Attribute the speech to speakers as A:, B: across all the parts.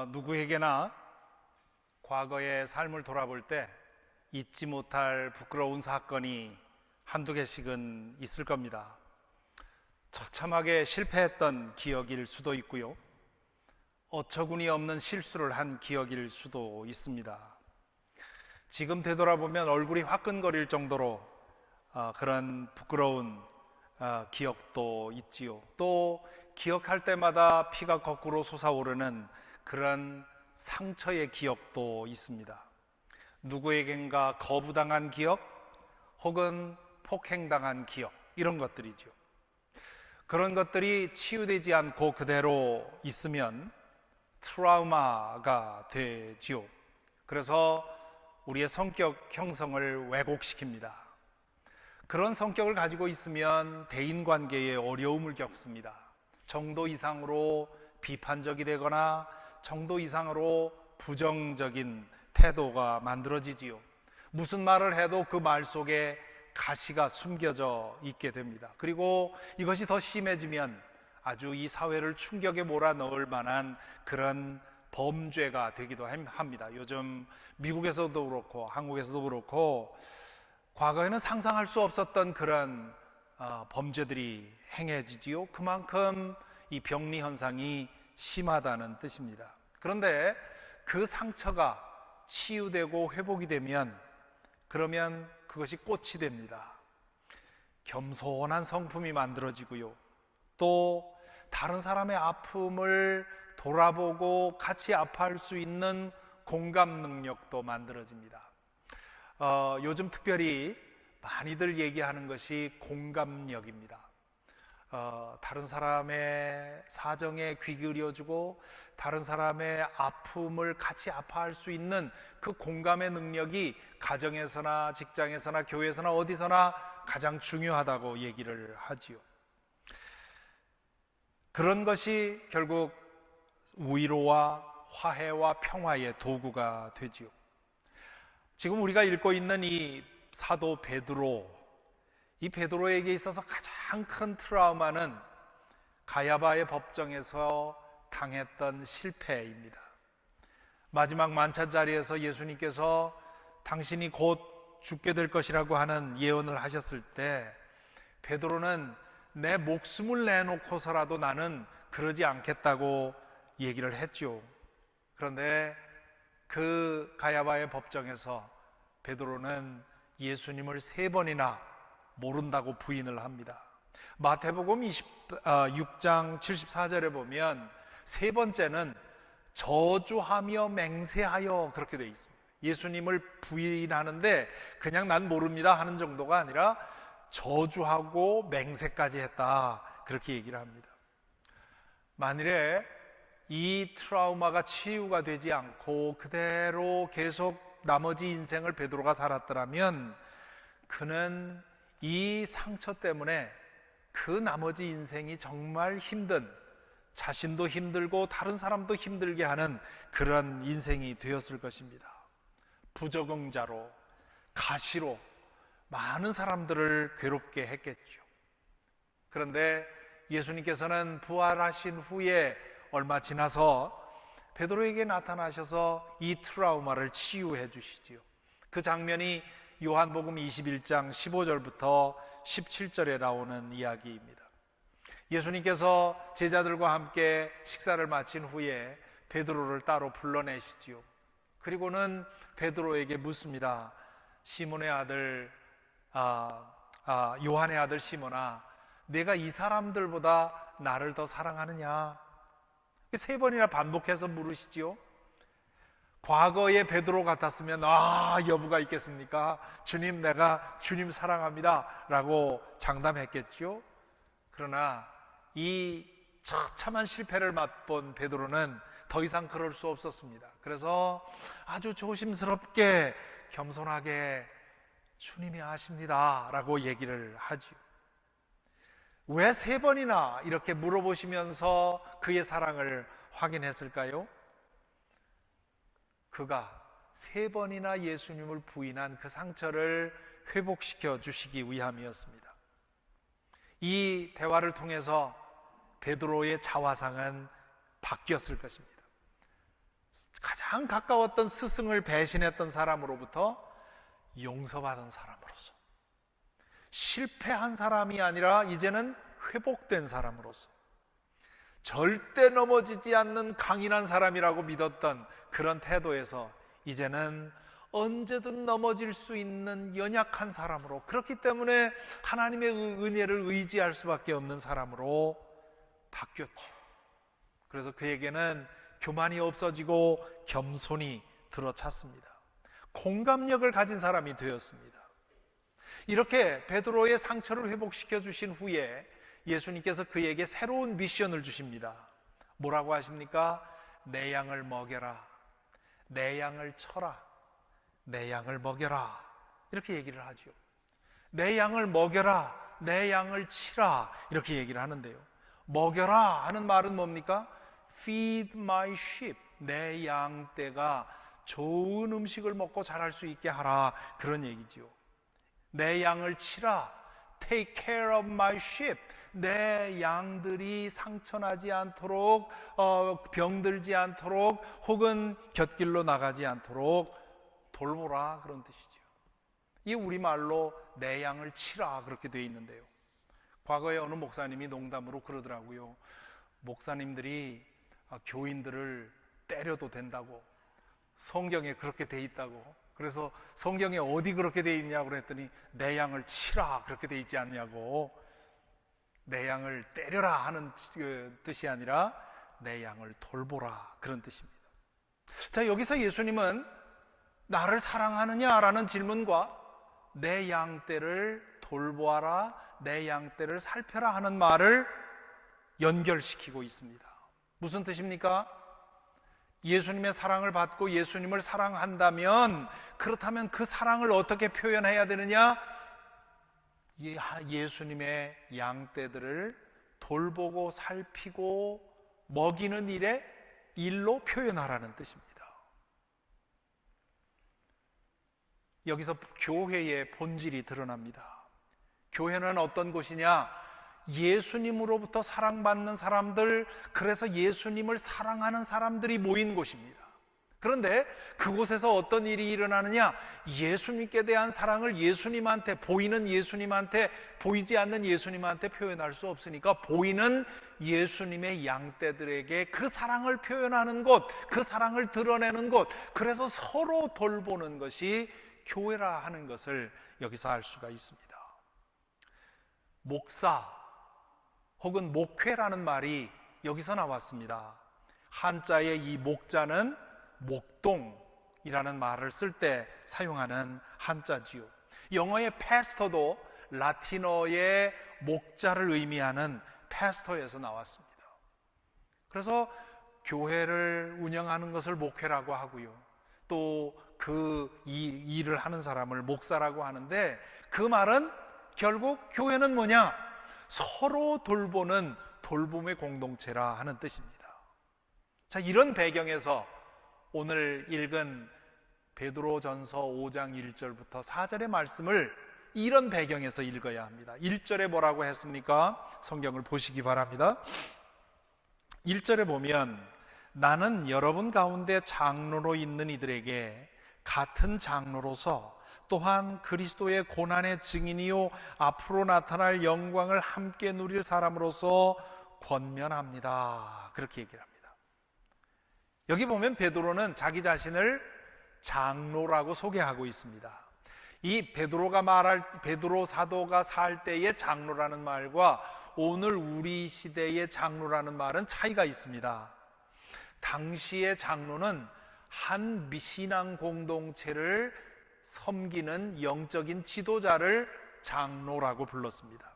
A: 누구에게나 과거의 삶을 돌아볼 때 잊지 못할 부끄러운 사건이 한두 개씩은 있을 겁니다. 처참하게 실패했던 기억일 수도 있고요, 어처구니 없는 실수를 한 기억일 수도 있습니다. 지금 되돌아보면 얼굴이 화끈거릴 정도로 그런 부끄러운 기억도 있지요. 또 기억할 때마다 피가 거꾸로 솟아오르는 그런 상처의 기억도 있습니다. 누구에겐가 거부당한 기억 혹은 폭행당한 기억, 이런 것들이죠. 그런 것들이 치유되지 않고 그대로 있으면 트라우마가 되지요. 그래서 우리의 성격 형성을 왜곡시킵니다. 그런 성격을 가지고 있으면 대인관계에 어려움을 겪습니다. 정도 이상으로 비판적이 되거나 정도 이상으로 부정적인 태도가 만들어지지요. 무슨 말을 해도 그 말 속에 가시가 숨겨져 있게 됩니다. 그리고 이것이 더 심해지면 아주 이 사회를 충격에 몰아넣을 만한 그런 범죄가 되기도 합니다. 요즘 미국에서도 그렇고 한국에서도 그렇고 과거에는 상상할 수 없었던 그런 범죄들이 행해지지요. 그만큼 이 병리 현상이 심하다는 뜻입니다. 그런데 그 상처가 치유되고 회복이 되면 그러면 그것이 꽃이 됩니다. 겸손한 성품이 만들어지고요, 또 다른 사람의 아픔을 돌아보고 같이 아파할 수 있는 공감 능력도 만들어집니다. 요즘 특별히 많이들 얘기하는 것이 공감력입니다. 다른 사람의 사정에 귀 기울여주고 다른 사람의 아픔을 같이 아파할 수 있는 그 공감의 능력이 가정에서나 직장에서나 교회에서나 어디서나 가장 중요하다고 얘기를 하지요. 그런 것이 결국 위로와 화해와 평화의 도구가 되지요. 지금 우리가 읽고 있는 이 사도 베드로, 이 베드로에게 있어서 가장 큰 트라우마는 가야바의 법정에서 당했던 실패입니다. 마지막 만찬 자리에서 예수님께서 당신이 곧 죽게 될 것이라고 하는 예언을 하셨을 때 베드로는 내 목숨을 내놓고서라도 나는 그러지 않겠다고 얘기를 했죠. 그런데 그 가야바의 법정에서 베드로는 예수님을 3번이나 모른다고 부인을 합니다. 마태복음 6장 74절에 보면 3번째는 저주하며 맹세하여 그렇게 되어 있습니다. 예수님을 부인하는데 그냥 난 모릅니다 하는 정도가 아니라 저주하고 맹세까지 했다, 그렇게 얘기를 합니다. 만일에 이 트라우마가 치유가 되지 않고 그대로 계속 나머지 인생을 베드로가 살았더라면 그는 이 상처 때문에 그 나머지 인생이 정말 힘든, 자신도 힘들고 다른 사람도 힘들게 하는 그런 인생이 되었을 것입니다. 부적응자로, 가시로 많은 사람들을 괴롭게 했겠죠. 그런데 예수님께서는 부활하신 후에 얼마 지나서 베드로에게 나타나셔서 이 트라우마를 치유해 주시지요. 그 장면이 요한복음 21장 15절부터 17절에 나오는 이야기입니다. 예수님께서 제자들과 함께 식사를 마친 후에 베드로를 따로 불러내시지요. 그리고는 베드로에게 묻습니다. 시몬의 아들, 요한의 아들 시몬아, 내가 이 사람들보다 나를 더 사랑하느냐? 3번이나 반복해서 물으시지요. 과거의 베드로 같았으면 여부가 있겠습니까? 주님, 내가 주님 사랑합니다 라고 장담했겠죠. 그러나 이 처참한 실패를 맛본 베드로는 더 이상 그럴 수 없었습니다. 그래서 아주 조심스럽게 겸손하게 주님이 아십니다 라고 얘기를 하죠. 왜 3번이나 이렇게 물어보시면서 그의 사랑을 확인했을까요? 그가 3번이나 예수님을 부인한 그 상처를 회복시켜 주시기 위함이었습니다. 이 대화를 통해서 베드로의 자화상은 바뀌었을 것입니다. 가장 가까웠던 스승을 배신했던 사람으로부터 용서받은 사람으로서, 실패한 사람이 아니라 이제는 회복된 사람으로서, 절대 넘어지지 않는 강인한 사람이라고 믿었던 그런 태도에서 이제는 언제든 넘어질 수 있는 연약한 사람으로, 그렇기 때문에 하나님의 은혜를 의지할 수밖에 없는 사람으로 바뀌었죠. 그래서 그에게는 교만이 없어지고 겸손이 들어찼습니다. 공감력을 가진 사람이 되었습니다. 이렇게 베드로의 상처를 회복시켜 주신 후에 예수님께서 그에게 새로운 미션을 주십니다. 뭐라고 하십니까? 내 양을 먹여라, 내 양을 쳐라, 내 양을 먹여라, 이렇게 얘기를 하죠. 내 양을 먹여라, 내 양을 치라, 이렇게 얘기를 하는데요, 먹여라 하는 말은 뭡니까? Feed my sheep, 내 양떼가 좋은 음식을 먹고 자랄 수 있게 하라, 그런 얘기지요. 내 양을 치라, Take care of my sheep, 내 양들이 상처나지 않도록, 병들지 않도록, 혹은 곁길로 나가지 않도록 돌보라, 그런 뜻이죠. 이 우리말로 내 양을 치라, 그렇게 되어 있는데요, 과거에 어느 목사님이 농담으로 그러더라고요. 목사님들이 교인들을 때려도 된다고, 성경에 그렇게 돼 있다고. 그래서 성경에 어디 그렇게 돼 있냐고 그랬더니 내 양을 치라, 그렇게 돼 있지 않냐고. 내 양을 때려라 하는 뜻이 아니라 내 양을 돌보라, 그런 뜻입니다. 자, 여기서 예수님은 나를 사랑하느냐라는 질문과 내 양떼를 돌보아라, 내 양떼를 살펴라 하는 말을 연결시키고 있습니다. 무슨 뜻입니까? 예수님의 사랑을 받고 예수님을 사랑한다면, 그렇다면 그 사랑을 어떻게 표현해야 되느냐? 예수님의 양떼들을 돌보고 살피고 먹이는 일로 표현하라는 뜻입니다. 여기서 교회의 본질이 드러납니다. 교회는 어떤 곳이냐? 예수님으로부터 사랑받는 사람들, 그래서 예수님을 사랑하는 사람들이 모인 곳입니다. 그런데 그곳에서 어떤 일이 일어나느냐? 예수님께 대한 사랑을 예수님한테, 보이는 예수님한테, 보이지 않는 예수님한테 표현할 수 없으니까 보이는 예수님의 양떼들에게 그 사랑을 표현하는 곳, 그 사랑을 드러내는 곳, 그래서 서로 돌보는 것이 교회라 하는 것을 여기서 알 수가 있습니다. 목사 혹은 목회라는 말이 여기서 나왔습니다. 한자의 이 목자는 목동이라는 말을 쓸 때 사용하는 한자지요. 영어의 패스터도 라틴어의 목자를 의미하는 패스터에서 나왔습니다. 그래서 교회를 운영하는 것을 목회라고 하고요, 또 이 일을 하는 사람을 목사라고 하는데, 그 말은 결국 교회는 뭐냐? 서로 돌보는 돌봄의 공동체라 하는 뜻입니다. 자, 이런 배경에서 오늘 읽은 베드로전서 5장 1절부터 4절의 말씀을 이런 배경에서 읽어야 합니다. 1절에 뭐라고 했습니까? 성경을 보시기 바랍니다. 1절에 보면, 나는 여러분 가운데 장로로 있는 이들에게 같은 장로로서 또한 그리스도의 고난의 증인이요 앞으로 나타날 영광을 함께 누릴 사람으로서 권면합니다, 그렇게 얘기를 합니다. 여기 보면 베드로는 자기 자신을 장로라고 소개하고 있습니다. 이 베드로 사도가 살 때의 장로라는 말과 오늘 우리 시대의 장로라는 말은 차이가 있습니다. 당시의 장로는 한 신앙 공동체를 섬기는 영적인 지도자를 장로라고 불렀습니다.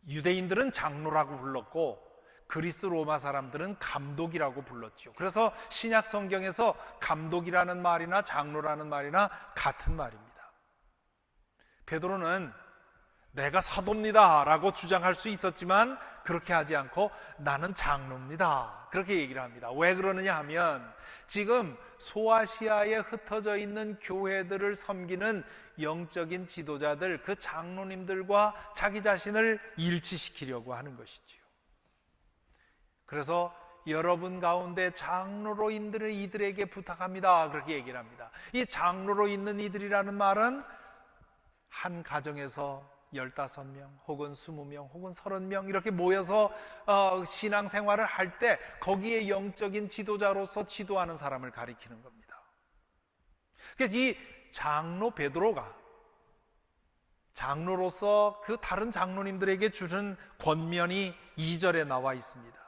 A: 유대인들은 장로라고 불렀고 그리스 로마 사람들은 감독이라고 불렀죠. 그래서 신약 성경에서 감독이라는 말이나 장로라는 말이나 같은 말입니다. 베드로는 내가 사도입니다 라고 주장할 수 있었지만 그렇게 하지 않고 나는 장로입니다, 그렇게 얘기를 합니다. 왜 그러느냐 하면, 지금 소아시아에 흩어져 있는 교회들을 섬기는 영적인 지도자들, 그 장로님들과 자기 자신을 일치시키려고 하는 것이지요. 그래서 여러분 가운데 장로로 있는 이들에게 부탁합니다. 그렇게 얘기를 합니다. 이 장로로 있는 이들이라는 말은 한 가정에서 15명 혹은 20명 혹은 30명 이렇게 모여서 신앙생활을 할 때 거기에 영적인 지도자로서 지도하는 사람을 가리키는 겁니다. 그래서 이 장로 베드로가 장로로서 그 다른 장로님들에게 주는 권면이 2절에 나와 있습니다.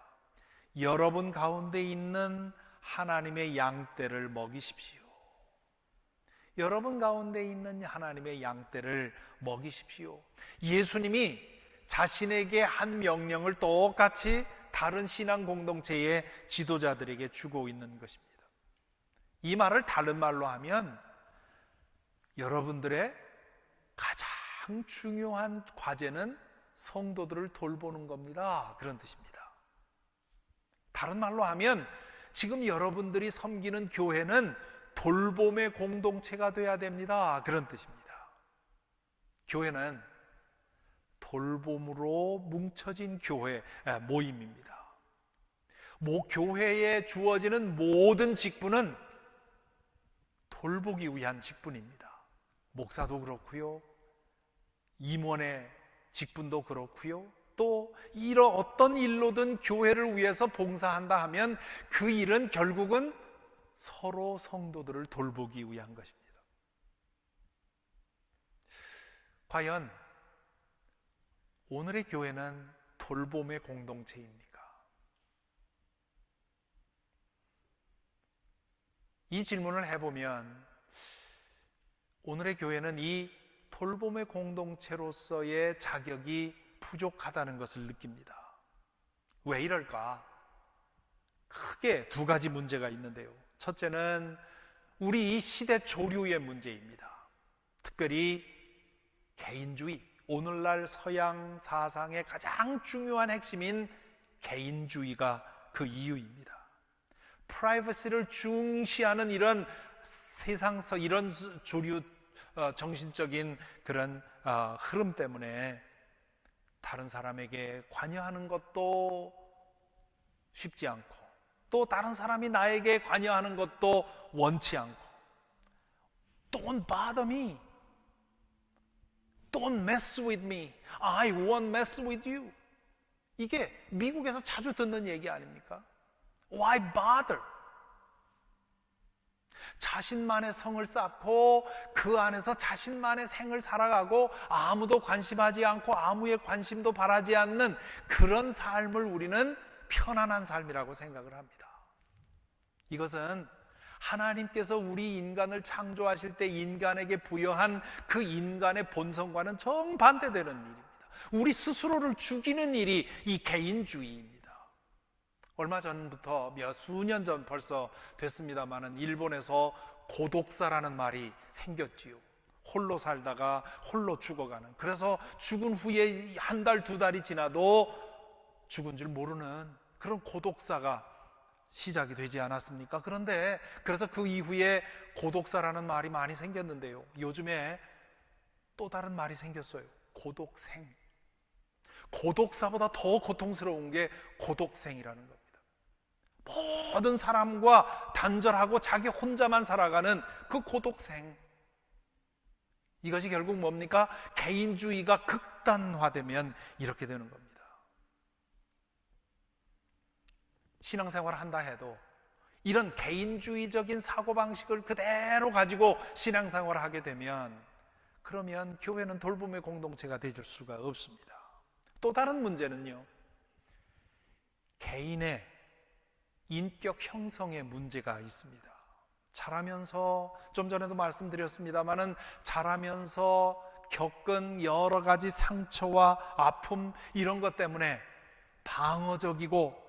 A: 여러분 가운데 있는 하나님의 양떼를 먹이십시오. 여러분 가운데 있는 하나님의 양떼를 먹이십시오. 예수님이 자신에게 한 명령을 똑같이 다른 신앙 공동체의 지도자들에게 주고 있는 것입니다. 이 말을 다른 말로 하면 여러분들의 가장 중요한 과제는 성도들을 돌보는 겁니다. 그런 뜻입니다. 다른 말로 하면 지금 여러분들이 섬기는 교회는 돌봄의 공동체가 돼야 됩니다. 그런 뜻입니다. 교회는 돌봄으로 뭉쳐진 교회 모임입니다. 교회에 주어지는 모든 직분은 돌보기 위한 직분입니다. 목사도 그렇고요, 임원의 직분도 그렇고요, 또 이런 어떤 일로든 교회를 위해서 봉사한다 하면 그 일은 결국은 서로 성도들을 돌보기 위한 것입니다. 과연 오늘의 교회는 돌봄의 공동체입니까? 이 질문을 해보면 오늘의 교회는 이 돌봄의 공동체로서의 자격이 부족하다는 것을 느낍니다. 왜 이럴까? 크게 두 가지 문제가 있는데요. 첫째는 우리 이 시대 조류의 문제입니다. 특별히 개인주의, 오늘날 서양 사상의 가장 중요한 핵심인 개인주의가 그 이유입니다. 프라이버시를 중시하는 이런 세상서, 이런 조류 정신적인 그런 흐름 때문에 다른 사람에게 관여하는 것도 쉽지 않고, 또 다른 사람이 나에게 관여하는 것도 원치 않고, Don't bother me, Don't mess with me, I won't mess with you. 이게 미국에서 자주 듣는 얘기 아닙니까? Why bother? 자신만의 성을 쌓고 그 안에서 자신만의 생을 살아가고 아무도 관심하지 않고 아무의 관심도 바라지 않는 그런 삶을 우리는 편안한 삶이라고 생각을 합니다. 이것은 하나님께서 우리 인간을 창조하실 때 인간에게 부여한 그 인간의 본성과는 정반대되는 일입니다. 우리 스스로를 죽이는 일이 이 개인주의입니다. 얼마 전부터 수년 전 벌써 됐습니다마는 일본에서 고독사라는 말이 생겼지요. 홀로 살다가 홀로 죽어가는, 그래서 죽은 후에 한 달, 두 달이 지나도 죽은 줄 모르는 그런 고독사가 시작이 되지 않았습니까? 그런데 그래서 그 이후에 고독사라는 말이 많이 생겼는데요, 요즘에 또 다른 말이 생겼어요. 고독생. 고독사보다 더 고통스러운 게 고독생이라는 겁니다. 모든 사람과 단절하고 자기 혼자만 살아가는 그 고독생. 이것이 결국 뭡니까? 개인주의가 극단화되면 이렇게 되는 겁니다. 신앙생활을 한다 해도 이런 개인주의적인 사고방식을 그대로 가지고 신앙생활을 하게 되면, 그러면 교회는 돌봄의 공동체가 될 수가 없습니다. 또 다른 문제는요, 개인의 인격 형성의 문제가 있습니다. 자라면서, 좀 전에도 말씀드렸습니다마는 자라면서 겪은 여러 가지 상처와 아픔, 이런 것 때문에 방어적이고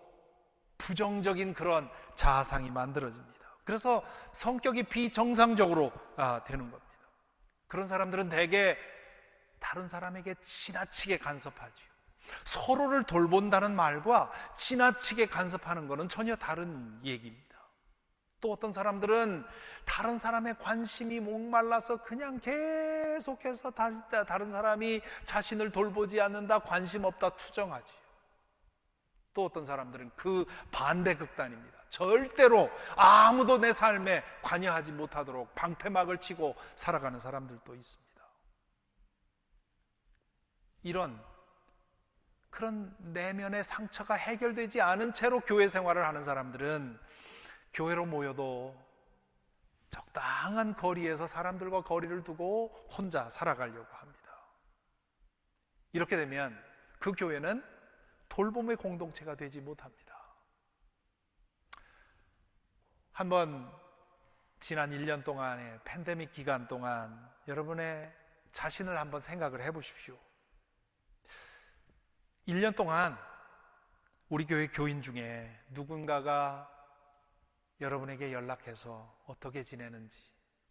A: 부정적인 그런 자아상이 만들어집니다. 그래서 성격이 비정상적으로 되는 겁니다. 그런 사람들은 대개 다른 사람에게 지나치게 간섭하죠. 서로를 돌본다는 말과 지나치게 간섭하는 것은 전혀 다른 얘기입니다. 또 어떤 사람들은 다른 사람의 관심이 목말라서 그냥 계속해서 다른 사람이 자신을 돌보지 않는다, 관심 없다 투정하지. 또 어떤 사람들은 그 반대 극단입니다. 절대로 아무도 내 삶에 관여하지 못하도록 방패막을 치고 살아가는 사람들도 있습니다. 그런 내면의 상처가 해결되지 않은 채로 교회 생활을 하는 사람들은 교회로 모여도 적당한 거리에서 사람들과 거리를 두고 혼자 살아가려고 합니다. 이렇게 되면 그 교회는 돌봄의 공동체가 되지 못합니다. 한번 지난 1년 동안의 팬데믹 기간 동안 여러분의 자신을 한번 생각을 해보십시오. 1년 동안 우리 교회 교인 중에 누군가가 여러분에게 연락해서 어떻게 지내는지,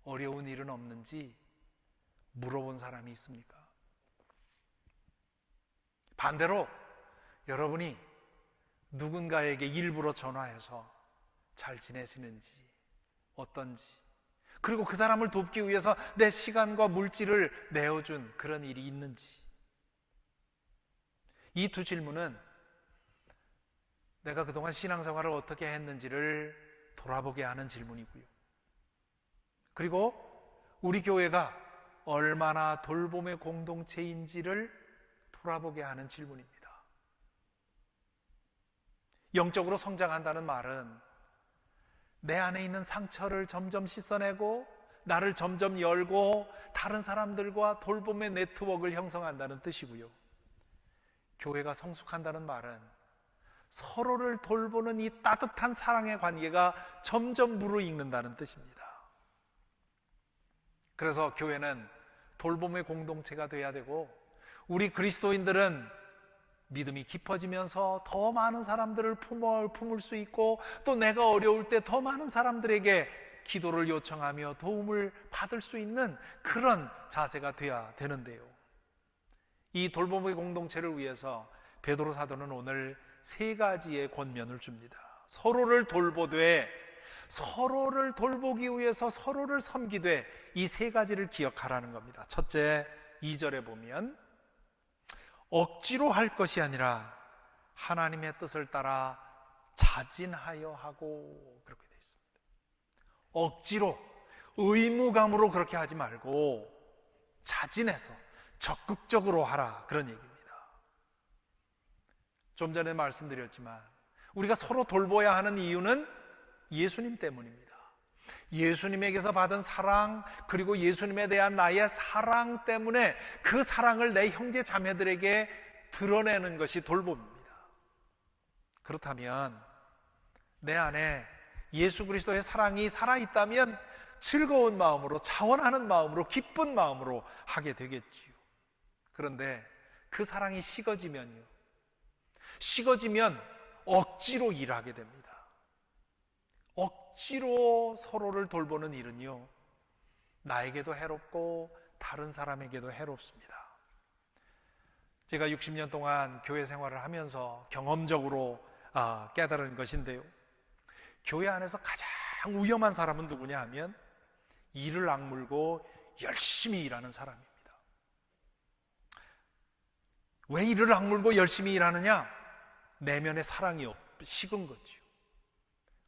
A: 어려운 일은 없는지 물어본 사람이 있습니까? 반대로 여러분이 누군가에게 일부러 전화해서 잘 지내시는지, 어떤지, 그리고 그 사람을 돕기 위해서 내 시간과 물질을 내어준 그런 일이 있는지, 이 두 질문은 내가 그동안 신앙생활을 어떻게 했는지를 돌아보게 하는 질문이고요. 그리고 우리 교회가 얼마나 돌봄의 공동체인지를 돌아보게 하는 질문입니다. 영적으로 성장한다는 말은 내 안에 있는 상처를 점점 씻어내고 나를 점점 열고 다른 사람들과 돌봄의 네트워크를 형성한다는 뜻이고요. 교회가 성숙한다는 말은 서로를 돌보는 이 따뜻한 사랑의 관계가 점점 무르익는다는 뜻입니다. 그래서 교회는 돌봄의 공동체가 돼야 되고, 우리 그리스도인들은 믿음이 깊어지면서 더 많은 사람들을 품을 수 있고, 또 내가 어려울 때 더 많은 사람들에게 기도를 요청하며 도움을 받을 수 있는 그런 자세가 돼야 되는데요. 이 돌봄의 공동체를 위해서 베드로 사도는 오늘 세 가지의 권면을 줍니다. 서로를 돌보되, 서로를 돌보기 위해서 서로를 섬기되, 이 세 가지를 기억하라는 겁니다. 첫째, 2절에 보면 억지로 할 것이 아니라 하나님의 뜻을 따라 자진하여 하고, 그렇게 되어 있습니다. 억지로, 의무감으로 그렇게 하지 말고 자진해서 적극적으로 하라, 그런 얘기입니다. 좀 전에 말씀드렸지만 우리가 서로 돌보아야 하는 이유는 예수님 때문입니다. 예수님에게서 받은 사랑, 그리고 예수님에 대한 나의 사랑 때문에 그 사랑을 내 형제 자매들에게 드러내는 것이 돌봄입니다. 그렇다면 내 안에 예수 그리스도의 사랑이 살아있다면 즐거운 마음으로, 자원하는 마음으로, 기쁜 마음으로 하게 되겠지요. 그런데 그 사랑이 식어지면 억지로 일하게 됩니다. 억지로 서로를 돌보는 일은요, 나에게도 해롭고 다른 사람에게도 해롭습니다. 제가 60년 동안 교회 생활을 하면서 경험적으로 깨달은 것인데요, 교회 안에서 가장 위험한 사람은 누구냐 하면 이를 악물고 열심히 일하는 사람입니다. 왜 이를 악물고 열심히 일하느냐? 내면의 사랑이 식은 거죠.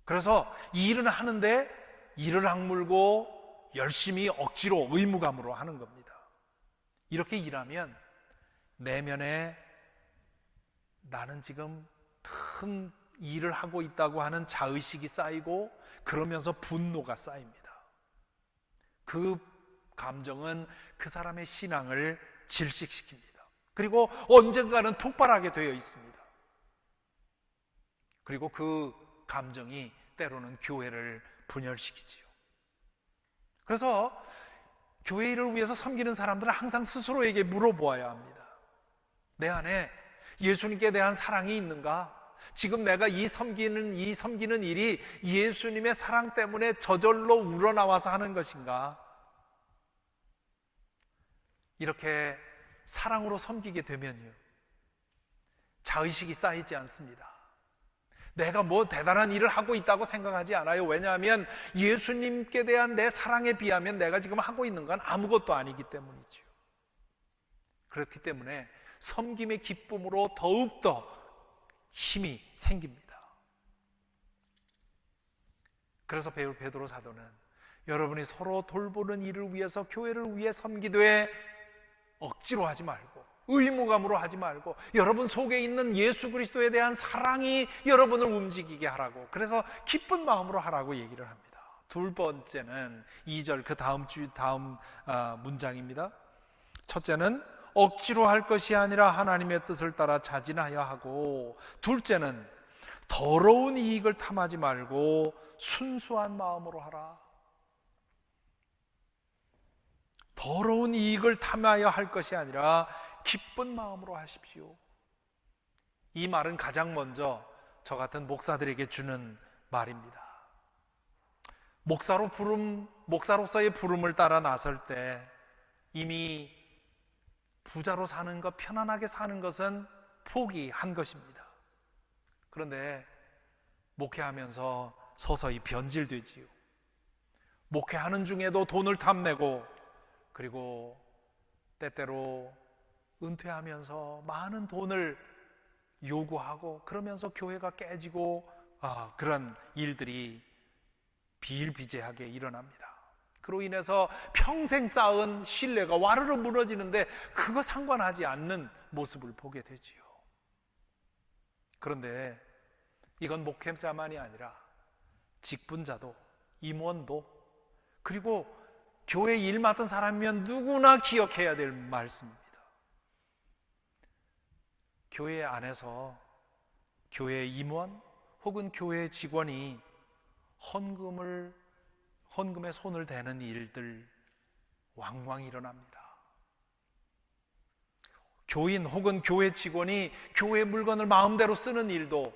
A: 그래서 이 일은 하는데 이를 악물고 열심히 억지로 의무감으로 하는 겁니다. 이렇게 일하면 내면에 나는 지금 큰 일을 하고 있다고 하는 자의식이 쌓이고, 그러면서 분노가 쌓입니다. 그 감정은 그 사람의 신앙을 질식시킵니다. 그리고 언젠가는 폭발하게 되어 있습니다. 그리고 그 감정이 때로는 교회를 분열시키지요. 그래서 교회 일을 위해서 섬기는 사람들은 항상 스스로에게 물어보아야 합니다. 내 안에 예수님께 대한 사랑이 있는가? 지금 내가 이 섬기는 일이 예수님의 사랑 때문에 저절로 우러나와서 하는 것인가? 이렇게 사랑으로 섬기게 되면요, 자의식이 쌓이지 않습니다. 내가 뭐 대단한 일을 하고 있다고 생각하지 않아요. 왜냐하면 예수님께 대한 내 사랑에 비하면 내가 지금 하고 있는 건 아무것도 아니기 때문이죠. 그렇기 때문에 섬김의 기쁨으로 더욱더 힘이 생깁니다. 그래서 베드로 사도는 여러분이 서로 돌보는 일을 위해서, 교회를 위해 섬기되 억지로 하지 말고, 의무감으로 하지 말고, 여러분 속에 있는 예수 그리스도에 대한 사랑이 여러분을 움직이게 하라고, 그래서 기쁜 마음으로 하라고 얘기를 합니다. 두 번째는 2절 그 다음 문장입니다. 첫째는 억지로 할 것이 아니라 하나님의 뜻을 따라 자진하여 하고, 둘째는 더러운 이익을 탐하지 말고 순수한 마음으로 하라. 더러운 이익을 탐하여 할 것이 아니라 기쁜 마음으로 하십시오. 이 말은 가장 먼저 저 같은 목사들에게 주는 말입니다. 목사로서의 부름을 따라 나설 때 이미 부자로 사는 것, 편안하게 사는 것은 포기한 것입니다. 그런데 목회하면서 서서히 변질되지요. 목회하는 중에도 돈을 탐내고, 그리고 때때로 은퇴하면서 많은 돈을 요구하고, 그러면서 교회가 깨지고, 그런 일들이 비일비재하게 일어납니다. 그로 인해서 평생 쌓은 신뢰가 와르르 무너지는데 그거 상관하지 않는 모습을 보게 되지요. 그런데 이건 목회자만이 아니라 직분자도, 임원도, 그리고 교회 일 맡은 사람이면 누구나 기억해야 될 말씀입니다. 교회 안에서 교회 임원 혹은 교회 직원이 헌금에 손을 대는 일들 왕왕 일어납니다. 교인 혹은 교회 직원이 교회 물건을 마음대로 쓰는 일도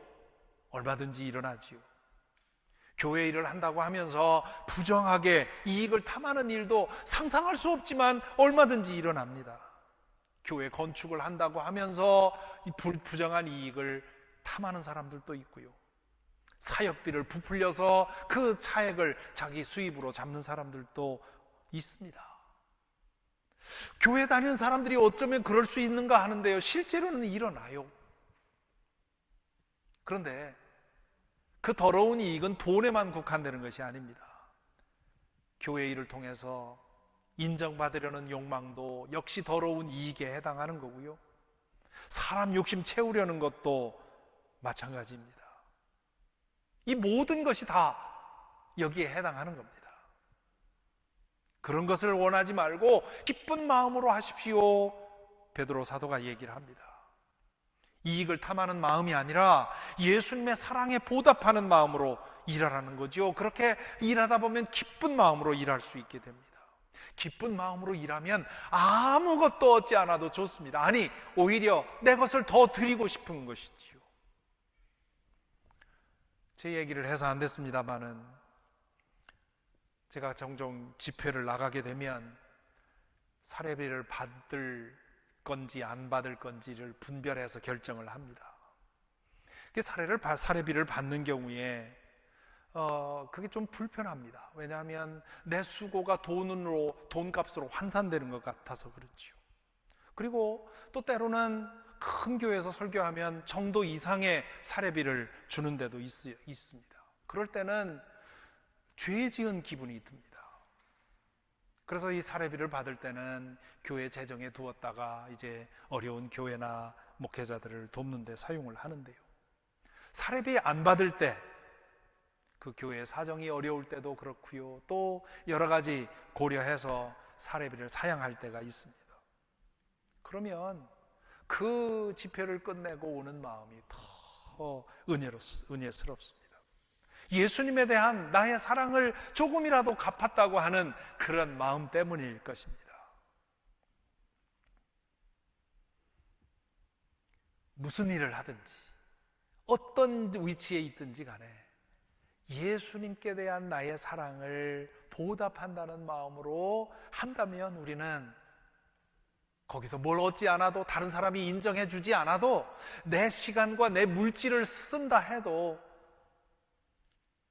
A: 얼마든지 일어나지요. 교회 일을 한다고 하면서 부정하게 이익을 탐하는 일도 상상할 수 없지만 얼마든지 일어납니다. 교회 건축을 한다고 하면서 부정한 이익을 탐하는 사람들도 있고요. 사역비를 부풀려서 그 차액을 자기 수입으로 잡는 사람들도 있습니다. 교회 다니는 사람들이 어쩌면 그럴 수 있는가 하는데요, 실제로는 일어나요. 그런데 그 더러운 이익은 돈에만 국한되는 것이 아닙니다. 교회 일을 통해서 인정받으려는 욕망도 역시 더러운 이익에 해당하는 거고요. 사람 욕심 채우려는 것도 마찬가지입니다. 이 모든 것이 다 여기에 해당하는 겁니다. 그런 것을 원하지 말고 기쁜 마음으로 하십시오, 베드로 사도가 얘기를 합니다. 이익을 탐하는 마음이 아니라 예수님의 사랑에 보답하는 마음으로 일하라는 거죠. 그렇게 일하다 보면 기쁜 마음으로 일할 수 있게 됩니다. 기쁜 마음으로 일하면 아무것도 얻지 않아도 좋습니다. 아니, 오히려 내 것을 더 드리고 싶은 것이지요. 제 얘기를 해서 안 됐습니다만은, 제가 종종 집회를 나가게 되면 사례비를 받을 건지 안 받을 건지를 분별해서 결정을 합니다. 사례비를 받는 경우에 그게 좀 불편합니다. 왜냐하면 내 수고가 돈값으로 환산되는 것 같아서 그렇죠. 그리고 또 때로는 큰 교회에서 설교하면 정도 이상의 사례비를 주는 데도 있습니다. 그럴 때는 죄 지은 기분이 듭니다. 그래서 이 사례비를 받을 때는 교회 재정에 두었다가 이제 어려운 교회나 목회자들을 돕는 데 사용을 하는데요, 사례비 안 받을 때, 그 교회의 사정이 어려울 때도 그렇고요, 또 여러 가지 고려해서 사례비를 사양할 때가 있습니다. 그러면 그 집회를 끝내고 오는 마음이 더 은혜스럽습니다. 예수님에 대한 나의 사랑을 조금이라도 갚았다고 하는 그런 마음 때문일 것입니다. 무슨 일을 하든지 어떤 위치에 있든지 간에 예수님께 대한 나의 사랑을 보답한다는 마음으로 한다면 우리는 거기서 뭘 얻지 않아도, 다른 사람이 인정해 주지 않아도, 내 시간과 내 물질을 쓴다 해도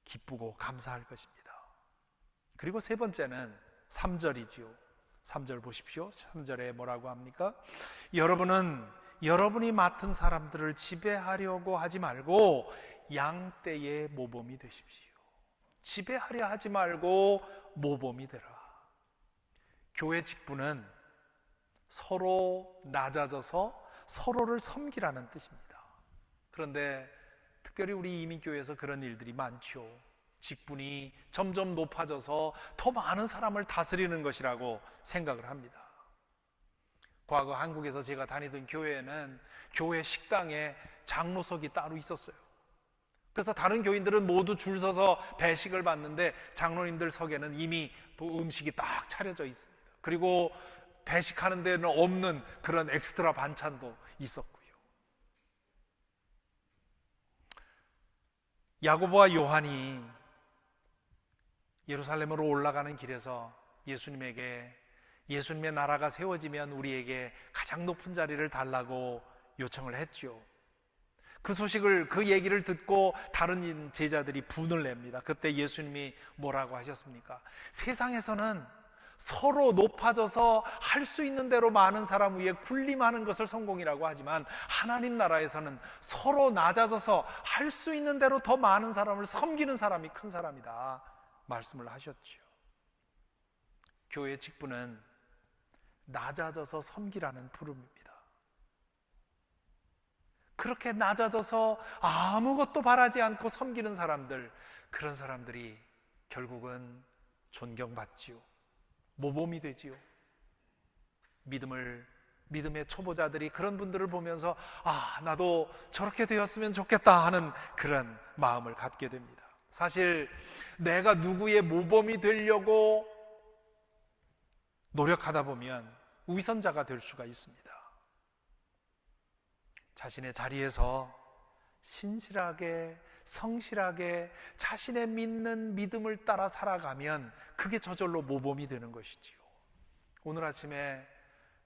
A: 기쁘고 감사할 것입니다. 그리고 세 번째는 3절이죠. 3절 보십시오. 3절에 뭐라고 합니까? 여러분은 여러분이 맡은 사람들을 지배하려고 하지 말고 양떼의 모범이 되십시오. 지배하려 하지 말고 모범이 되라. 교회 직분은 서로 낮아져서 서로를 섬기라는 뜻입니다. 그런데 특별히 우리 이민교회에서 그런 일들이 많죠. 직분이 점점 높아져서 더 많은 사람을 다스리는 것이라고 생각을 합니다. 과거 한국에서 제가 다니던 교회에는 교회 식당에 장로석이 따로 있었어요. 그래서 다른 교인들은 모두 줄 서서 배식을 받는데 장로님들 석에는 이미 음식이 딱 차려져 있습니다. 그리고 배식하는 데는 없는 그런 엑스트라 반찬도 있었고요. 야고보와 요한이 예루살렘으로 올라가는 길에서 예수님의 나라가 세워지면 우리에게 가장 높은 자리를 달라고 요청을 했죠. 그 얘기를 듣고 다른 제자들이 분을 냅니다. 그때 예수님이 뭐라고 하셨습니까? 세상에서는 서로 높아져서 할 수 있는 대로 많은 사람 위에 군림하는 것을 성공이라고 하지만 하나님 나라에서는 서로 낮아져서 할 수 있는 대로 더 많은 사람을 섬기는 사람이 큰 사람이다 말씀을 하셨죠. 교회 직분은 낮아져서 섬기라는 부름입니다. 그렇게 낮아져서 아무것도 바라지 않고 섬기는 사람들, 그런 사람들이 결국은 존경받지요. 모범이 되지요. 믿음의 초보자들이 그런 분들을 보면서 나도 저렇게 되었으면 좋겠다 하는 그런 마음을 갖게 됩니다. 사실 내가 누구의 모범이 되려고 노력하다 보면 위선자가 될 수가 있습니다. 자신의 자리에서 신실하게 성실하게 자신의 믿는 믿음을 따라 살아가면 그게 저절로 모범이 되는 것이지요. 오늘 아침에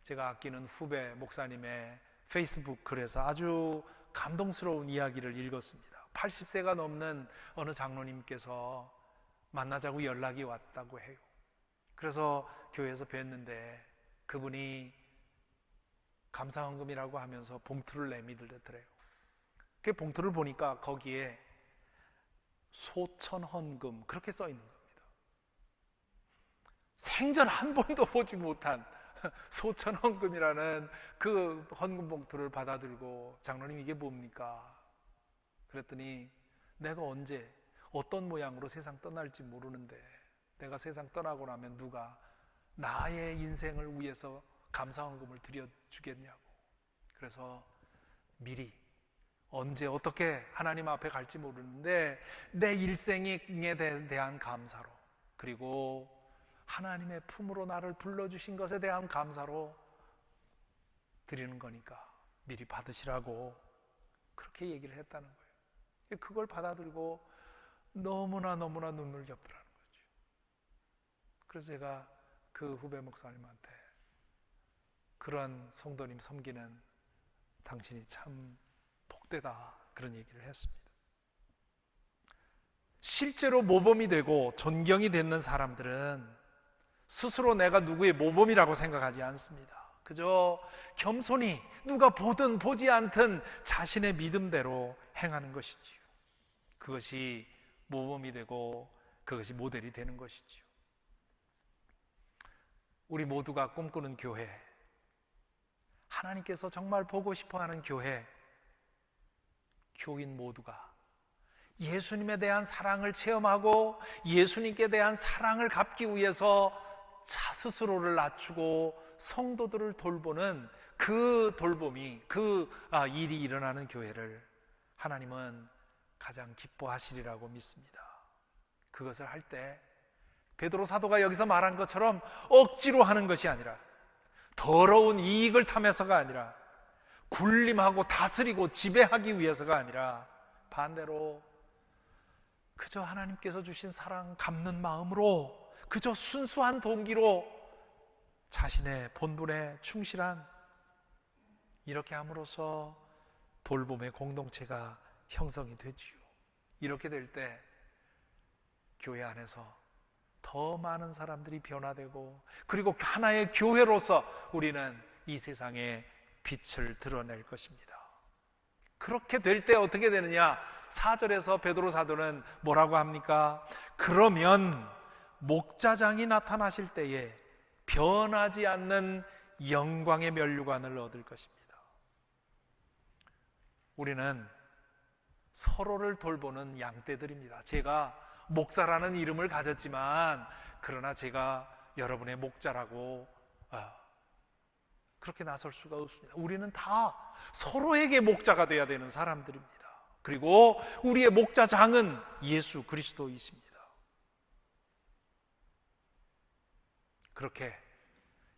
A: 제가 아끼는 후배 목사님의 페이스북 글에서 아주 감동스러운 이야기를 읽었습니다. 80세가 넘는 어느 장로님께서 만나자고 연락이 왔다고 해요. 그래서 교회에서 뵀는데 그분이 감사헌금이라고 하면서 봉투를 내밀더래요. 그 봉투를 보니까 거기에 소천헌금 그렇게 써 있는 겁니다. 생전 한 번도 보지 못한 소천헌금이라는 그 헌금 봉투를 받아들고 장로님 이게 뭡니까? 그랬더니 내가 언제 어떤 모양으로 세상 떠날지 모르는데 내가 세상 떠나고 나면 누가 나의 인생을 위해서 감사헌금을 드려주겠냐고. 그래서 미리 언제 어떻게 하나님 앞에 갈지 모르는데 내 일생에 대한 감사로, 그리고 하나님의 품으로 나를 불러주신 것에 대한 감사로 드리는 거니까 미리 받으시라고 그렇게 얘기를 했다는 거예요. 그걸 받아들고 너무나 눈물 겹더라는 거죠. 그래서 제가 그 후배 목사님한테 그런 성도님 섬기는 당신이 참 복되다 그런 얘기를 했습니다. 실제로 모범이 되고 존경이 되는 사람들은 스스로 내가 누구의 모범이라고 생각하지 않습니다. 그저 겸손히 누가 보든 보지 않든 자신의 믿음대로 행하는 것이지요. 그것이 모범이 되고 그것이 모델이 되는 것이지요. 우리 모두가 꿈꾸는 교회, 하나님께서 정말 보고 싶어하는 교회, 교인 모두가 예수님에 대한 사랑을 체험하고 예수님께 대한 사랑을 갚기 위해서 자 스스로를 낮추고 성도들을 돌보는 그 돌봄이, 일이 일어나는 교회를 하나님은 가장 기뻐하시리라고 믿습니다. 그것을 할 때 베드로 사도가 여기서 말한 것처럼 억지로 하는 것이 아니라, 더러운 이익을 탐해서가 아니라, 군림하고 다스리고 지배하기 위해서가 아니라, 반대로 그저 하나님께서 주신 사랑 갚는 마음으로, 그저 순수한 동기로 자신의 본분에 충실한, 이렇게 함으로써 돌봄의 공동체가 형성이 되지요. 이렇게 될 때 교회 안에서 더 많은 사람들이 변화되고, 그리고 하나의 교회로서 우리는 이 세상에 빛을 드러낼 것입니다. 그렇게 될 때 어떻게 되느냐? 4절에서 베드로 사도는 뭐라고 합니까? 그러면 목자장이 나타나실 때에 변하지 않는 영광의 면류관을 얻을 것입니다. 우리는 서로를 돌보는 양떼들입니다. 제가 목사라는 이름을 가졌지만 그러나 제가 여러분의 목자라고 그렇게 나설 수가 없습니다. 우리는 다 서로에게 목자가 되어야 되는 사람들입니다. 그리고 우리의 목자장은 예수 그리스도이십니다. 그렇게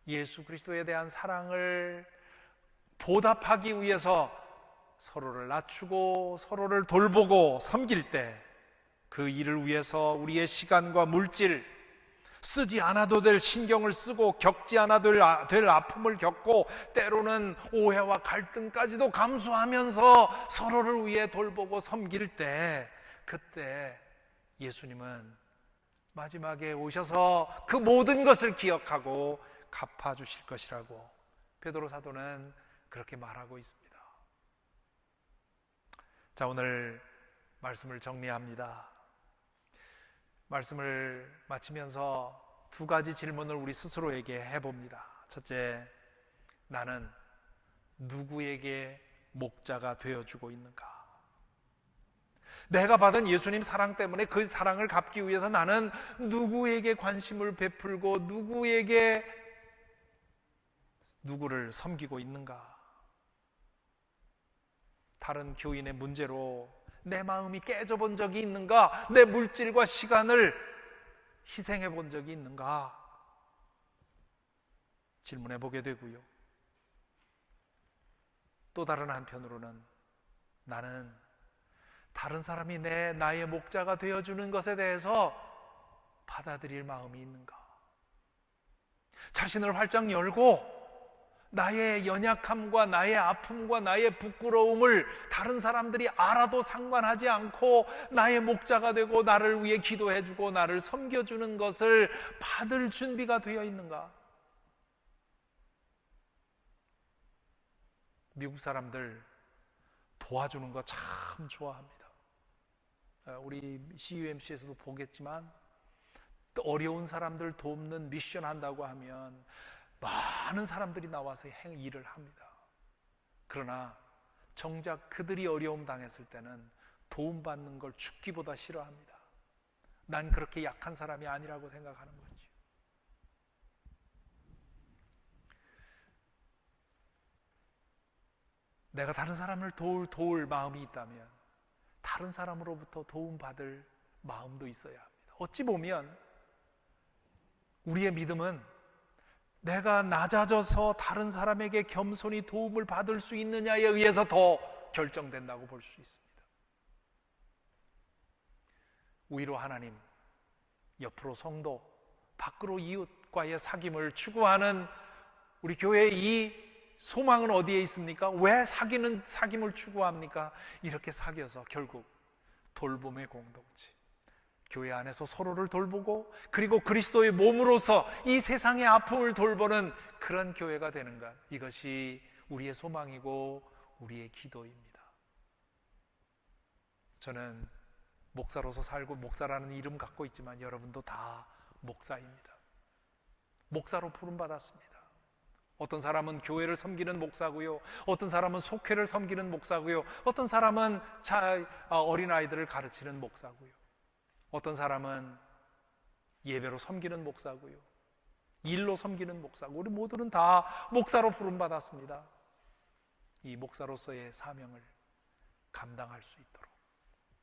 A: 예수 그리스도에 대한 사랑을 보답하기 위해서 서로를 낮추고 서로를 돌보고 섬길 때 그 일을 위해서 우리의 시간과 물질, 쓰지 않아도 될 신경을 쓰고 겪지 않아도 될 아픔을 겪고 때로는 오해와 갈등까지도 감수하면서 서로를 위해 돌보고 섬길 때, 그때 예수님은 마지막에 오셔서 그 모든 것을 기억하고 갚아주실 것이라고 베드로 사도는 그렇게 말하고 있습니다. 자, 오늘 말씀을 정리합니다. 말씀을 마치면서 두 가지 질문을 우리 스스로에게 해봅니다. 첫째, 나는 누구에게 목자가 되어주고 있는가? 내가 받은 예수님 사랑 때문에 그 사랑을 갚기 위해서 나는 누구에게 관심을 베풀고 누구를 섬기고 있는가? 다른 교인의 문제로 내 마음이 깨져본 적이 있는가? 내 물질과 시간을 희생해 본 적이 있는가? 질문해 보게 되고요. 또 다른 한편으로는 나는 다른 사람이 나의 목자가 되어주는 것에 대해서 받아들일 마음이 있는가? 자신을 활짝 열고 나의 연약함과 나의 아픔과 나의 부끄러움을 다른 사람들이 알아도 상관하지 않고 나의 목자가 되고 나를 위해 기도해주고 나를 섬겨주는 것을 받을 준비가 되어 있는가? 미국 사람들 도와주는 거 참 좋아합니다. 우리 CUMC에서도 보겠지만 어려운 사람들 돕는 미션 한다고 하면 많은 사람들이 나와서 일을 합니다. 그러나 정작 그들이 어려움 당했을 때는 도움받는 걸 죽기보다 싫어합니다. 난 그렇게 약한 사람이 아니라고 생각하는 거지. 내가 다른 사람을 도울 마음이 있다면 다른 사람으로부터 도움받을 마음도 있어야 합니다. 어찌 보면 우리의 믿음은 내가 낮아져서 다른 사람에게 겸손히 도움을 받을 수 있느냐에 의해서 더 결정된다고 볼 수 있습니다. 위로 하나님, 옆으로 성도, 밖으로 이웃과의 사귐을 추구하는 우리 교회의 이 소망은 어디에 있습니까? 왜 사귐을 추구합니까? 이렇게 사귀어서 결국 돌봄의 공동체, 교회 안에서 서로를 돌보고 그리고 그리스도의 몸으로서 이 세상의 아픔을 돌보는 그런 교회가 되는 것, 이것이 우리의 소망이고 우리의 기도입니다. 저는 목사로서 살고 목사라는 이름 갖고 있지만 여러분도 다 목사입니다. 목사로 부름받았습니다. 어떤 사람은 교회를 섬기는 목사고요, 어떤 사람은 속회를 섬기는 목사고요, 어떤 사람은 어린아이들을 가르치는 목사고요, 어떤 사람은 예배로 섬기는 목사고요, 일로 섬기는 목사고, 우리 모두는 다 목사로 부름받았습니다. 이 목사로서의 사명을 감당할 수 있도록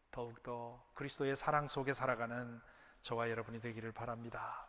A: 더욱더 그리스도의 사랑 속에 살아가는 저와 여러분이 되기를 바랍니다.